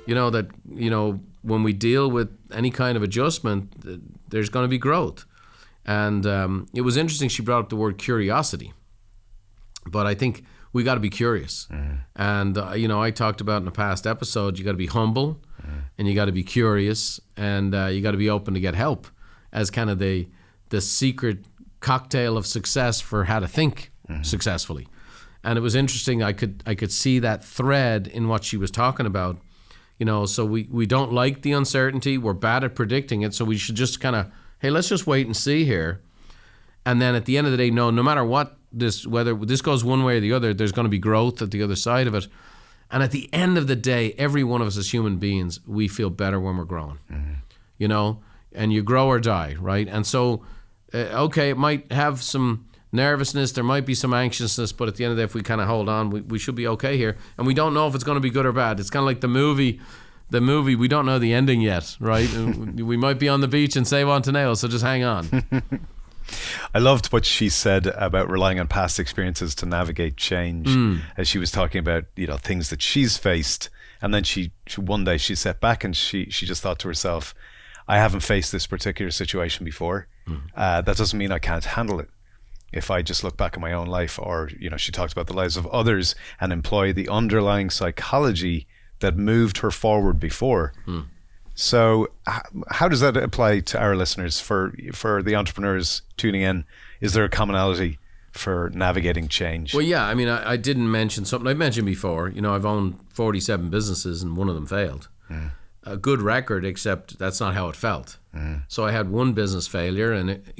that, when we deal with any kind of adjustment, there's going to be growth. And it was interesting she brought up the word curiosity. But I think we got to be curious. And, I talked about in a past episode, you got to be humble and you got to be curious and you got to be open to get help as kind of the secret cocktail of success for how to think successfully. And it was interesting. I could see that thread in what she was talking about. So we don't like the uncertainty. We're bad at predicting it. So we should just kind of, hey, let's just wait and see here. And then at the end of the day, no matter what whether this goes one way or the other, there's going to be growth at the other side of it. And at the end of the day, every one of us as human beings, we feel better when we're growing, and you grow or die, right? And so, okay, it might have some nervousness, there might be some anxiousness, but at the end of the day, if we kind of hold on, we should be okay here. And we don't know if it's going to be good or bad. It's kind of like the movie, we don't know the ending yet, right? We might be on the beach and save on to nails, so just hang on. I loved what she said about relying on past experiences to navigate change, as she was talking about, things that she's faced. And then she one day she sat back and she just thought to herself, I haven't faced this particular situation before. That doesn't mean I can't handle it. If I just look back at my own life, or, she talked about the lives of others and employ the underlying psychology that moved her forward before. So how does that apply to our listeners, for the entrepreneurs tuning in? Is there a commonality for navigating change? Well, yeah, I didn't mention something I've mentioned before. I've owned 47 businesses and one of them failed. A good record, except that's not how it felt. So I had one business failure, and it,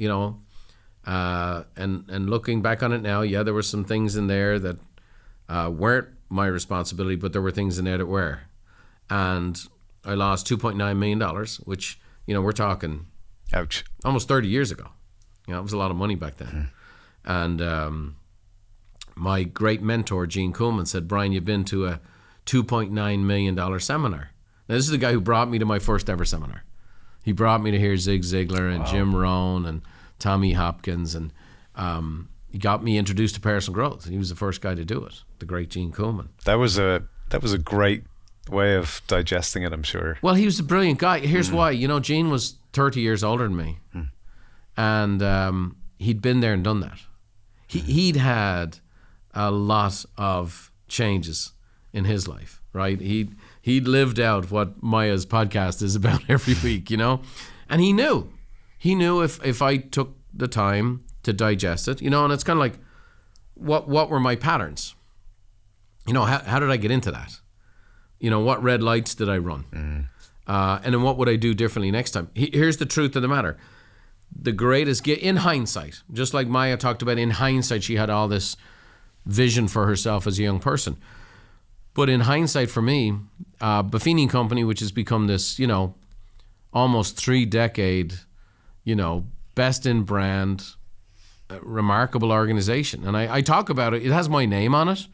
and looking back on it now, yeah, there were some things in there that weren't my responsibility, but there were things in there that were. And I lost $2.9 million, which, we're talking, ouch, almost 30 years ago. It was a lot of money back then. And my great mentor, Gene Kuhlman, said, Brian, you've been to a $2.9 million seminar. Now, this is the guy who brought me to my first ever seminar. He brought me to hear Zig Ziglar and Jim Rohn and Tommy Hopkins, and he got me introduced to personal growth. He was the first guy to do it, the great Gene Kuhlman. That was a great way of digesting it, I'm sure. Well, he was a brilliant guy. Here's why. Gene was 30 years older than me, and he'd been there and done that. He'd had a lot of changes in his life, right? He'd lived out what Maya's podcast is about every week, and he knew if I took the time to digest it, and it's kind of like, what were my patterns? How did I get into that? What red lights did I run? And then what would I do differently next time? Here's the truth of the matter. The greatest gift, in hindsight, just like Maya talked about, in hindsight, she had all this vision for herself as a young person. But in hindsight, for me, Buffini Company, which has become this, almost 3-decade, best in brand, remarkable organization. And I talk about it. It has my name on it.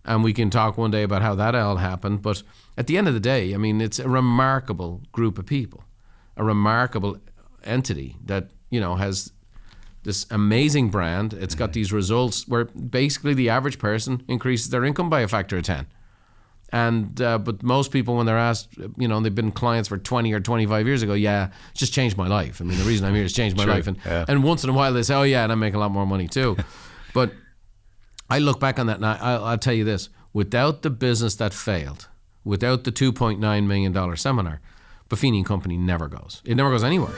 And we can talk one day about how that all happened. But at the end of the day, it's a remarkable group of people, a remarkable entity that, has this amazing brand. It's got these results where basically the average person increases their income by a factor of 10. And but most people, when they're asked, they've been clients for 20 or 25 years ago, yeah, it's just changed my life. The reason I'm here is change my life. And once in a while they say, oh yeah, and I make a lot more money too. But I look back on that and I'll tell you this, without the business that failed, without the $2.9 million seminar, Buffini Company never goes. It never goes anywhere.